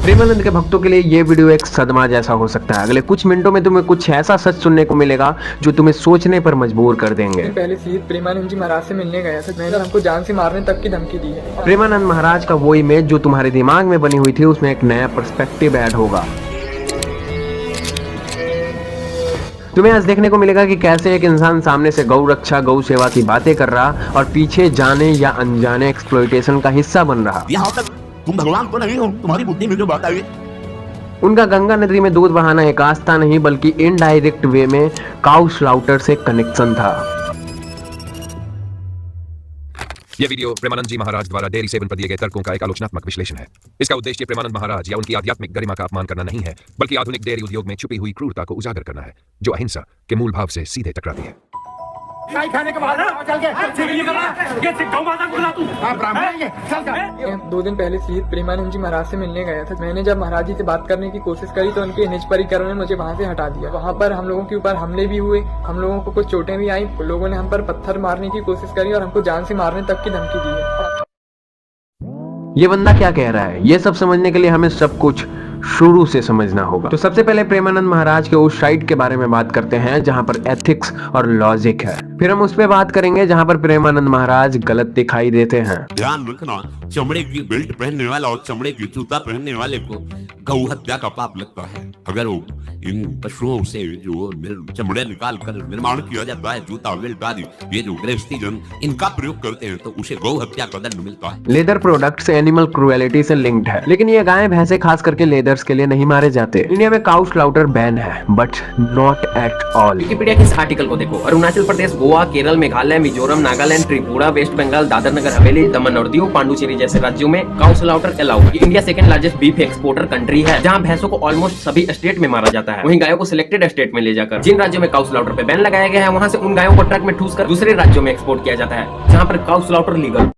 प्रेमानंद के भक्तों के लिए ये वीडियो एक सदमा जैसा हो सकता है। अगले कुछ मिनटों में तुम्हें कुछ ऐसा सच सुनने को मिलेगा जो तुम्हें सोचने पर मजबूर कर देंगे। पहले शहीद प्रेमानंद जी महाराज से मिलने गया था, मैंने हमको जान से मारने तक की धमकी दी है। प्रेमानंद महाराज का वो इमेज जो तुम्हारे दिमाग में बनी हुई थी उसमें एक नया पर्सपेक्टिव ऐड होगा। तुम्हें आज देखने को मिलेगा कि कैसे एक इंसान सामने से गौ रक्षा गौ सेवा की बातें कर रहा और पीछे जाने या अनजाने एक्सप्लॉइटेशन का हिस्सा बन रहा। यहाँ तक तुम भगवान तो नहीं हो, तुम्हारी बुद्धि में जो बात आई। उनका गंगा नदी में दूध बहाना एक आस्था नहीं बल्कि इनडायरेक्ट वे में काउ स्लाउटर से कनेक्शन था। यह वीडियो प्रेमानंद जी महाराज द्वारा डेयरी सेवन पर दिए गए तर्कों का एक आलोचनात्मक विश्लेषण है। इसका उद्देश्य प्रेमानंद महाराज या उनकी आध्यात्मिक गरिमा का अपमान करना नहीं है, बल्कि आधुनिक डेयरी उद्योग में छुपी हुई क्रूरता को उजागर करना है, जो अहिंसा के मूल भाव से सीधे टकराती है। खाने के बाद चल के 2 दिन पहले शहीद प्रेमानंद जी महाराज से मिलने गया था। मैंने जब महाराज जी से बात करने की कोशिश करी तो उनके निज परिकरों ने मुझे वहाँ से हटा दिया। वहाँ पर हम लोगों के ऊपर हमले भी हुए, हम लोगों को कुछ चोटें भी आई, लोगों ने हम पर पत्थर मारने की कोशिश करी और हमको जान से मारने तक की धमकी दी है। ये बंदा क्या कह रहा है, ये सब समझने के लिए हमें सब कुछ शुरू से समझना होगा। तो सबसे पहले प्रेमानंद महाराज के उस साइड के बारे में बात करते हैं जहां पर एथिक्स और लॉजिक है। फिर हम उस पे बात करेंगे जहां पर प्रेमानंद महाराज गलत दिखाई देते हैं। ध्यान रखना, चमड़े की बेल्ट पहनने वाला और चमड़े की जूता पहनने वाले को गौ हत्या का पाप लगता है। अगर वो इन पशुओं से जो चमड़े निकाल कर निर्माण किया जाता है, जूता बेल्ट आदि, ये जो गृहस्थी जन इनका प्रयोग करते हैं तो उसे गौ हत्या का दंड मिलता है। लेदर प्रोडक्ट्स एनिमल क्रुएलिटी से लिंक्ड है, लेकिन ये गाय भैंसे खास करके लेदर्स के लिए नहीं मारे जाते। इंडिया में काउ स्लाउटर बैन है, but not at all. Wikipedia के इस आर्टिकल को देखो। अरुणाचल प्रदेश, गोवा, केरल, मेघालय, मिजोरम, नागालैंड, त्रिपुरा, वेस्ट बंगाल, दादर नगर हवेली, दमन और दीव, पांडुचेरी जैसे राज्यों में cow slaughter allowed. India second largest beef exporter country है, जहां भैंसों को ऑलमोस्ट सभी स्टेट में मारा जाता है। वहीं गायों को सिलेक्टेड स्टेट में ले जाकर जिन राज्यों में काउ स्लाउटर पे बैन लगाया गया है, वहां से उन गायों को ट्रक में ठूस कर दूसरे राज्यों में एक्सपोर्ट किया जाता है जहां पर काउ स्लाउटर लीगल।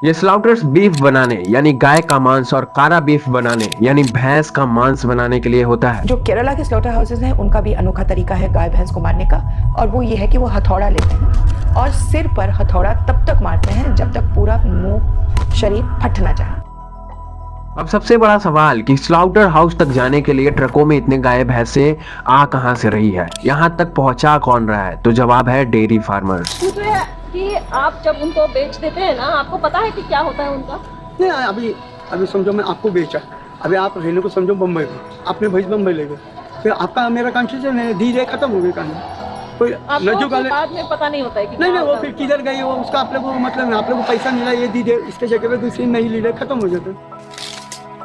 ये स्लाउटर्स बीफ बनाने यानी गाय का मांस और कारा बीफ बनाने यानी भैंस का मांस बनाने के लिए होता है। जो केरला के स्लॉटर हाउसेज हैं उनका भी अनोखा तरीका है गाय भैंस को मारने का, और वो ये है कि वो हथौड़ा लेते हैं और सिर पर हथौड़ा तब तक मारते हैं जब तक पूरा मुंह शरीर फट ना जाए। अब सबसे बड़ा सवाल कि स्लाउटर हाउस तक जाने के लिए ट्रकों में इतने गाय भैंसे आ कहां से रही है, यहाँ तक पहुंचा कौन रहा है? तो जवाब है डेयरी फार्मर्स। कि आप जब उनको बेच देते हैं ना, आपको पता है कि क्या होता है उनका? नहीं, अभी समझो मैं आपको बेचा, अभी आप रहने को समझो बम्बई में, आपने भैंस बम्बई ले गए, फिर आपका मेरा कंसेशन है, डीजे खत्म हो गई कहानी। कोई बाद में पता नहीं होता है कि नहीं वो फिर किधर गई, वो उसका आप लोग को मतलब आप लोग को पैसा मिला, ये दीजिए, इसके जगह पे दूसरी नहीं ली, खत्म हो जाते।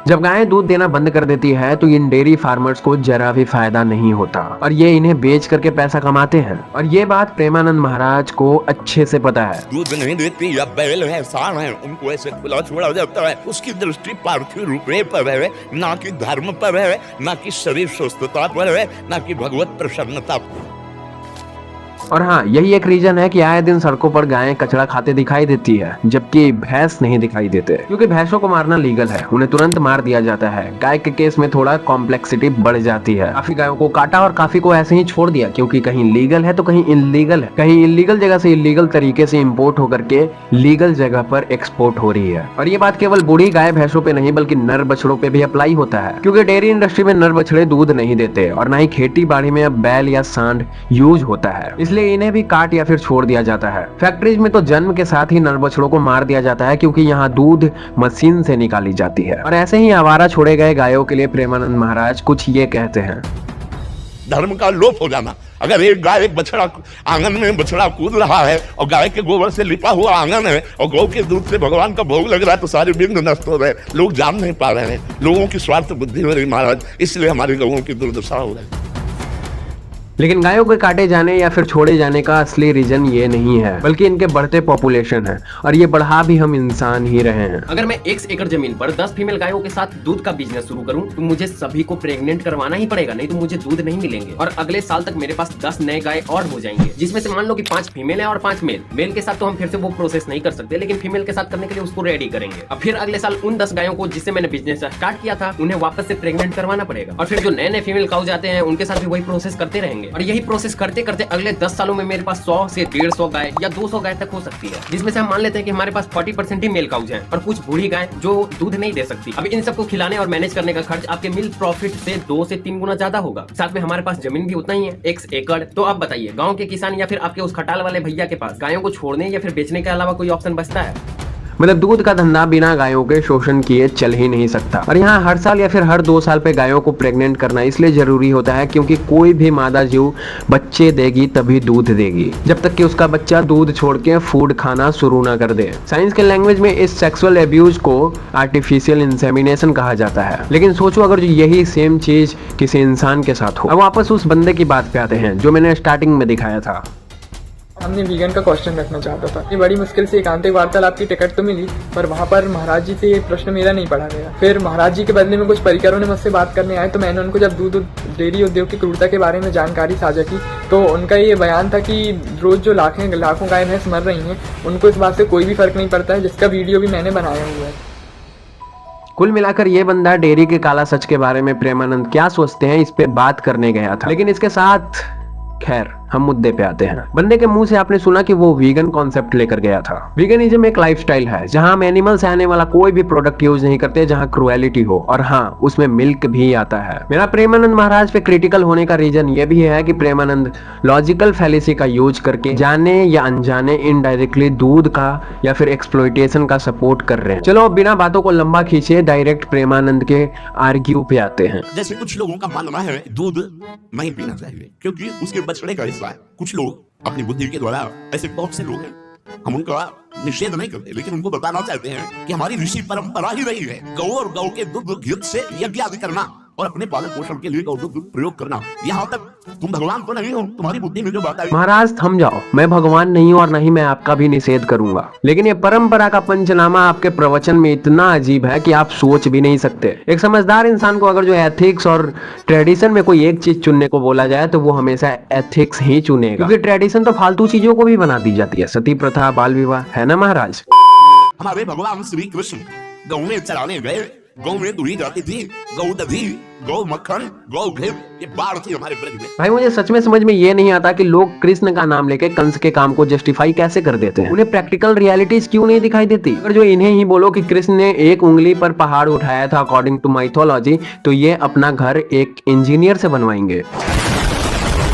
जब गायें दूध देना बंद कर देती है तो इन डेयरी फार्मर्स को जरा भी फायदा नहीं होता और ये इन्हें बेच करके पैसा कमाते हैं, और ये बात प्रेमानंद महाराज को अच्छे से पता है। दूध नहीं देती या बैल है, सांड है, उनको ऐसे खुला छोड़ा जाता है, उसकी दृष्टि पार्थिव रुपये पर है, ना कि धर्म पर है, ना कि शरीर स्वस्थता पर है, ना कि भगवत प्रसन्नता पर। और हाँ, यही एक रीजन है कि आए दिन सड़कों पर गायें कचरा खाते दिखाई देती है जबकि भैंस नहीं दिखाई देते, क्योंकि भैंसों को मारना लीगल है, उन्हें तुरंत मार दिया जाता है। गाय के केस में थोड़ा कॉम्प्लेक्सिटी बढ़ जाती है। काफी गायों को काटा और काफी को ऐसे ही छोड़ दिया, क्योंकि कहीं लीगल है तो कहीं इलीगल है, कहीं इलीगल जगह से इलीगल तरीके से इम्पोर्ट होकर के लीगल जगह पर एक्सपोर्ट हो रही है। और ये बात केवल बूढ़ी गाय भैंसों पे नहीं बल्कि नर बछड़ों पे भी अप्लाई होता है, क्योंकि डेयरी इंडस्ट्री में नर बछड़े दूध नहीं देते और न ही खेती बाड़ी में अब बैल या सांड यूज होता है, इसलिए इन्हें भी काट या फिर छोड़ दिया जाता है। फैक्ट्रीज में तो जन्म के साथ ही नर बछड़ों को मार दिया जाता है, क्योंकि यहाँ दूध मशीन से निकाली जाती है। और ऐसे ही आवारा छोड़े गए गायों के लिए प्रेमानंद महाराज कुछ ये कहते हैं। धर्म का लोप हो जाना। अगर एक गाय एक बछड़ा आंगन में बछड़ा कूद रहा है और गाय के गोबर से लिपा हुआ आंगन है और गौ के दूध से भगवान का भोग लग रहा है तो सारे बिंद नष्ट हो रहे हैं। लोग जान नहीं पा रहे हैं, लोगों की स्वार्थ बुद्धि हो रही महाराज, इसलिए हमारी गौओं की दुर्दशा हो रही है। लेकिन गायों के काटे जाने या फिर छोड़े जाने का असली रीजन ये नहीं है, बल्कि इनके बढ़ते पॉपुलेशन है, और ये बढ़ा भी हम इंसान ही रहे हैं। अगर मैं 1 एकड़ जमीन पर 10 फीमेल गायों के साथ दूध का बिजनेस शुरू करूं तो मुझे सभी को प्रेग्नेंट करवाना ही पड़ेगा, नहीं तो मुझे दूध नहीं मिलेंगे। और अगले साल तक मेरे पास 10 नए गाय और हो जाएंगे, जिसमें से मान लो कि 5 फीमेल है और 5 मेल। मेल के साथ तो हम फिर से वो प्रोसेस नहीं कर सकते, लेकिन फीमेल के साथ करने के लिए उसको रेडी करेंगे। अब फिर अगले साल उन 10 गायों को जिससे मैंने बिजनेस स्टार्ट किया था उन्हें वापस से प्रेग्नेंट करवाना पड़ेगा, और फिर जो नए नए फीमेल काउ जाते हैं उनके साथ भी वही प्रोसेस करते रहेंगे। देंगे। और यही प्रोसेस करते करते अगले 10 सालों में मेरे पास 100 से 150 गाय या 200 गाय तक हो सकती है, जिसमें से हम मान लेते हैं कि हमारे पास 40% ही मेल काउज हैं और कुछ बूढ़ी गाय जो दूध नहीं दे सकती। अब इन सबको खिलाने और मैनेज करने का खर्च आपके मिल्क प्रॉफिट से 2 से 3 गुना ज्यादा होगा। साथ में हमारे पास जमीन भी उतना ही है, 1 एकड़। तो आप बताइए, गाँव के किसान या फिर आपके उस खटाल वाले भैया के पास गायों को छोड़ने या फिर बेचने के अलावा कोई ऑप्शन बचता है? मतलब दूध का धंधा बिना गायों के शोषण किए चल ही नहीं सकता। और यहाँ हर साल या फिर हर 2 साल पे गायों को प्रेग्नेंट करना इसलिए जरूरी होता है क्योंकि कोई भी मादा जीव बच्चे देगी तभी दूध देगी, जब तक कि उसका बच्चा दूध छोड़ के फूड खाना शुरू ना कर दे। साइंस के लैंग्वेज में इस सेक्सुअल एब्यूज को आर्टिफिशियल इंसेमिनेशन कहा जाता है। लेकिन सोचो अगर जो यही सेम चीज किसी इंसान के साथ हो। अब वापस उस बंदे की बात पे आते हैं जो मैंने स्टार्टिंग में दिखाया था। हमने वीगन का क्वेश्चन रखना चाहता था। ये बड़ी मुश्किल से एकांतिक वार्तालाप की टिकट तो मिली, पर वहाँ पर महाराज जी से ये प्रश्न मेरा नहीं पढ़ा गया। फिर महाराज जी के बदले में कुछ परिकरों ने मुझसे बात करने आए, तो मैंने उनको जब दूध डेयरी उद्योग की क्रूरता के बारे में जानकारी साझा की, तो उनका ये बयान था कि रोज जो लाखों गाय भैंस मर रही हैं, उनको इस बात से कोई भी फर्क नहीं पड़ता है, जिसका वीडियो भी मैंने बनाया हुआ है। कुल मिलाकर ये बंदा डेयरी के काला सच के बारे में प्रेमानंद क्या सोचते हैं इस पे बात करने गया था। लेकिन इसके साथ खैर हम मुद्दे पे आते हैं। बंदे के मुंह से आपने सुना कि वो वीगन कॉन्सेप्ट लेकर गया था। वीगनिज्म एक लाइफस्टाइल है जहां हम एनिमल से आने वाला कोई भी प्रोडक्ट यूज नहीं करते जहां क्रुएलिटी हो, और हाँ उसमें मिल्क भी आता है। मेरा प्रेमानंद महाराज पे क्रिटिकल होने का रीजन ये भी है कि प्रेमानंद लॉजिकल फैलेसी का यूज करके जाने या अनजाने इनडायरेक्टली दूध का या फिर एक्सप्लॉइटेशन का सपोर्ट कर रहे हैं। चलो बिना बातों को लंबा खींचे डायरेक्ट प्रेमानंद के आर्ग्यू पे आते हैं। जैसे कुछ लोगों का मानना है दूध नहीं पीना चाहिए क्योंकि उसके बछड़े का हिस्सा है। कुछ लोग अपनी बुद्धि के द्वारा, ऐसे बहुत से लोग हैं, हम उनका निषेध नहीं करते, लेकिन उनको बताना चाहते हैं कि हमारी ऋषि परंपरा ही रही है गौ और गौ के दूध घी से यज्ञ आदि करना और अपने पालन पोषण के लिए गौ दूध प्रयोग करना। यहाँ तक तुम भगवान तो नहीं हो, तुम्हारी बुद्धि में जो बात आई। महाराज थम जाओ, मैं भगवान नहीं हूँ और नहीं मैं आपका भी निषेध करूंगा, लेकिन ये परंपरा का पंचनामा आपके प्रवचन में इतना अजीब है कि आप सोच भी नहीं सकते। एक समझदार इंसान को अगर जो एथिक्स और ट्रेडिशन में कोई एक चीज चुनने को बोला जाए तो वो हमेशा एथिक्स ही चुनेगा, क्योंकि ट्रेडिशन तो फालतू चीजों को भी बना दी जाती है, सती प्रथा, बाल विवाह, है ना महाराज। हमारे भगवान श्री कृष्ण गौ में चराने गए, गौ में दूही जाती थी, गौ दधी, गौ मक्खन, गौ घी, ये बाढ़ थी हमारे ब्रज में। भाई मुझे सच में समझ में ये नहीं आता कि लोग कृष्ण का नाम लेके कंस के काम को जस्टिफाई कैसे कर देते हैं। उन्हें प्रैक्टिकल रियलिटीज क्यों नहीं दिखाई देती? अगर जो इन्हें ही बोलो कि कृष्ण ने एक उंगली पर पहाड़ उठाया था अकॉर्डिंग टू माइथोलॉजी, तो ये अपना घर एक इंजीनियर से बनवाएंगे।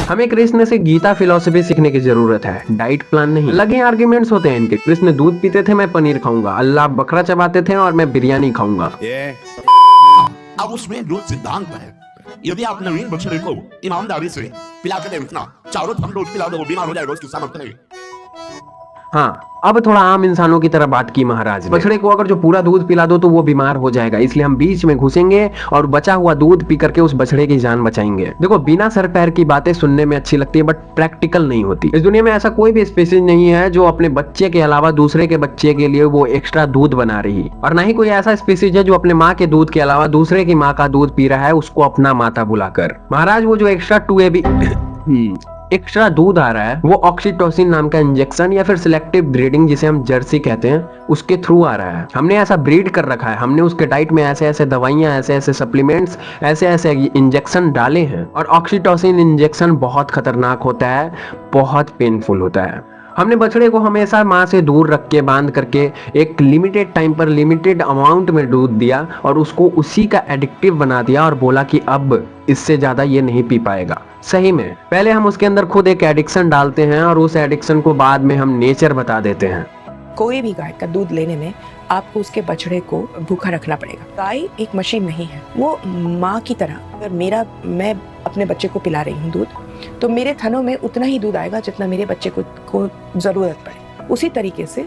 हमें कृष्ण से गीता फिलॉसफी सीखने की जरूरत है, डाइट प्लान नहीं। लगे आर्ग्यूमेंट्स होते हैं इनके। कृष्ण दूध पीते थे, मैं पनीर खाऊंगा। अल्लाह बकरा चबाते थे और मैं बिरयानी खाऊंगा। अब उसमें जो सिद्धांत है, यदि आप नवीन बछड़े को ईमानदारी से पिला के देखना, चारों थम रोज पिला दो, बीमार हो जाएगा, उसकी सामर्थ्य नहीं। हाँ, अब थोड़ा आम इंसानों की तरह बात की महाराज ने। बछड़े को अगर जो पूरा दूध पिला दो तो वो बीमार हो जाएगा, इसलिए हम बीच में घुसेंगे और बचा हुआ दूध पी करके उस बछड़े की जान बचाएंगे। देखो बिना सर पैर की बातें सुनने में अच्छी लगती है बट प्रैक्टिकल नहीं होती। इस दुनिया में ऐसा कोई भी स्पीशीज नहीं है जो अपने बच्चे के अलावा दूसरे के बच्चे के लिए वो एक्स्ट्रा दूध बना रही, और ना ही कोई ऐसा स्पीशीज है जो अपने माँ के दूध के अलावा दूसरे की माँ का दूध पी रहा है उसको अपना माता बुलाकर। महाराज वो जो एक्स्ट्रा 2AB एक्स्ट्रा दूध आ रहा है वो ऑक्सीटोसिन नाम का इंजेक्शन या फिर सिलेक्टिव ब्रीडिंग जिसे हम जर्सी कहते हैं उसके थ्रू आ रहा है। हमने ऐसा ब्रीड कर रखा है, हमने उसके डाइट में ऐसे ऐसे दवाइयां, ऐसे ऐसे सप्लीमेंट्स, ऐसे ऐसे इंजेक्शन डाले हैं। और ऑक्सीटोसिन इंजेक्शन बहुत खतरनाक होता है, बहुत पेनफुल होता है। हमने बछड़े को हमेशा माँ से दूर रख के बांध करके एक लिमिटेड टाइम पर लिमिटेड अमाउंट में दूध दिया और उसको उसी का एडिक्टिव बना दिया और बोला कि अब इससे ज्यादा ये नहीं पी पाएगा। सही में पहले हम उसके अंदर खुद एक एडिक्शन डालते हैं और उस एडिक्शन को बाद में हम नेचर बता देते हैं। कोई भी गाय का दूध लेने में आपको उसके बछड़े को भूखा रखना पड़ेगा। गाय एक मशीन नहीं है, वो माँ की तरह। अगर मैं अपने बच्चे को पिला रही हूँ दूध, तो मेरे थनों में उतना ही दूध आएगा जितना मेरे बच्चे को जरूरत पड़े। उसी तरीके से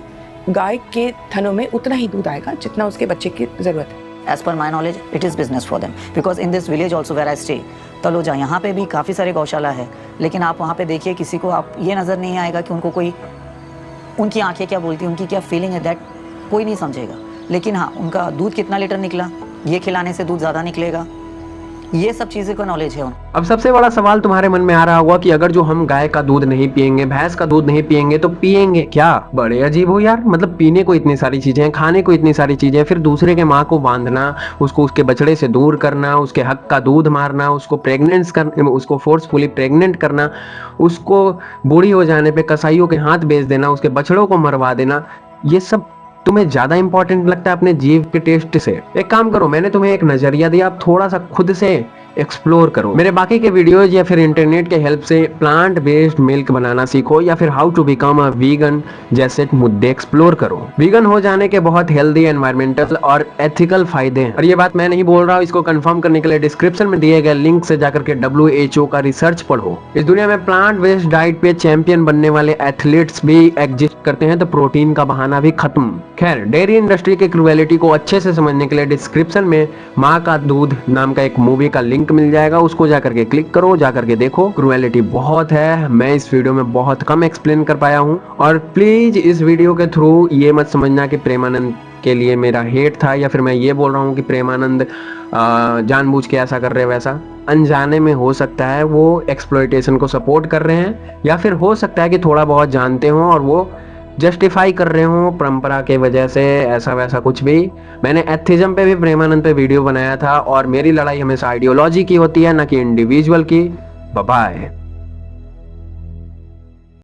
गाय के थनों में उतना ही दूध आएगा जितना उसके बच्चे की जरूरत है। As per my knowledge, it is business for them. Because in this village also where I stay, Taloja, यहाँ पे भी काफ़ी सारे गौशाला है, लेकिन आप वहाँ पे देखिए किसी को आप ये नज़र नहीं आएगा कि उनको कोई, उनकी आंखें क्या बोलती हैं, उनकी क्या फीलिंग है, दैट कोई नहीं समझेगा। लेकिन हाँ, उनका दूध कितना लीटर निकला, ये खिलाने से दूध ज़्यादा निकलेगा, ये सब चीज़ें का नॉलेज है उनको। अब सबसे बड़ा सवाल तुम्हारे मन में आ रहा होगा कि अगर जो हम गाय का दूध नहीं पियेंगे, भैंस का दूध नहीं पियेंगे तो पियेंगे क्या? बड़े अजीब हो यार, मतलब पीने को इतनी सारी चीजें हैं, खाने को इतनी सारी चीजें हैं, फिर दूसरे के माँ को बांधना, उसको उसके बछड़े से दूर करना, उसके हक का दूध मारना, उसको फोर्सफुली प्रेग्नेंट करना, उसको बूढ़ी हो जाने पे कसाईयों के हाथ बेच देना, उसके बछड़ों को मरवा देना, ये सब तुम्हें ज्यादा इंपॉर्टेंट लगता है अपने जीव के टेस्ट से? एक काम करो, मैंने तुम्हें एक नजरिया दिया, आप थोड़ा सा खुद से एक्सप्लोर करो। मेरे बाकी के वीडियोज या फिर इंटरनेट के हेल्प से प्लांट बेस्ड मिल्क बनाना सीखो या फिर how to become a vegan जैसे मुद्दे एक्सप्लोर करो। वीगन हो जाने के बहुत हेल्दी, एनवायरमेंटल और एथिकल फायदे हैं, और ये बात मैं नहीं बोल रहा हूँ। इसको कंफर्म करने के लिए डिस्क्रिप्शन में दिए गए लिंक से जाकर के WHO का रिसर्च पढ़ो। इस दुनिया में प्लांट बेस्ड डाइट पे चैंपियन बनने वाले एथलीट्स भी एग्जिस्ट करते हैं, तो प्रोटीन का बहाना भी खत्म। खैर, डेयरी इंडस्ट्री के क्रुएलिटी को अच्छे से समझने के लिए डिस्क्रिप्शन में माँ का दूध नाम का एक मूवी का लिंक मिल जाएगा, उसको जाकर के क्लिक करो, जाकर के देखो। क्रुएलिटी बहुत है, मैं इस वीडियो में बहुत कम एक्सप्लेन कर पाया हूँ। और प्लीज इस वीडियो के थ्रू ये मत समझना कि प्रेमानंद के लिए मेरा हेट था, या फिर मैं ये बोल रहा हूँ कि प्रेमानंद जानबूझ के ऐसा कर रहे हैं वैसा। अनजाने में हो सकता है वो एक्सप्लॉयटेशन को सपोर्ट कर रहे हैं, या फिर हो सकता है कि थोड़ा बहुत जानते हो और वो जस्टिफाई कर रहे हो परंपरा के वजह से, ऐसा वैसा कुछ भी। मैंने एथिज्म पे भी प्रेमानंद पे वीडियो बनाया था, और मेरी लड़ाई हमेशा आइडियोलॉजी की होती है, ना कि इंडिविजुअल की। Bye bye.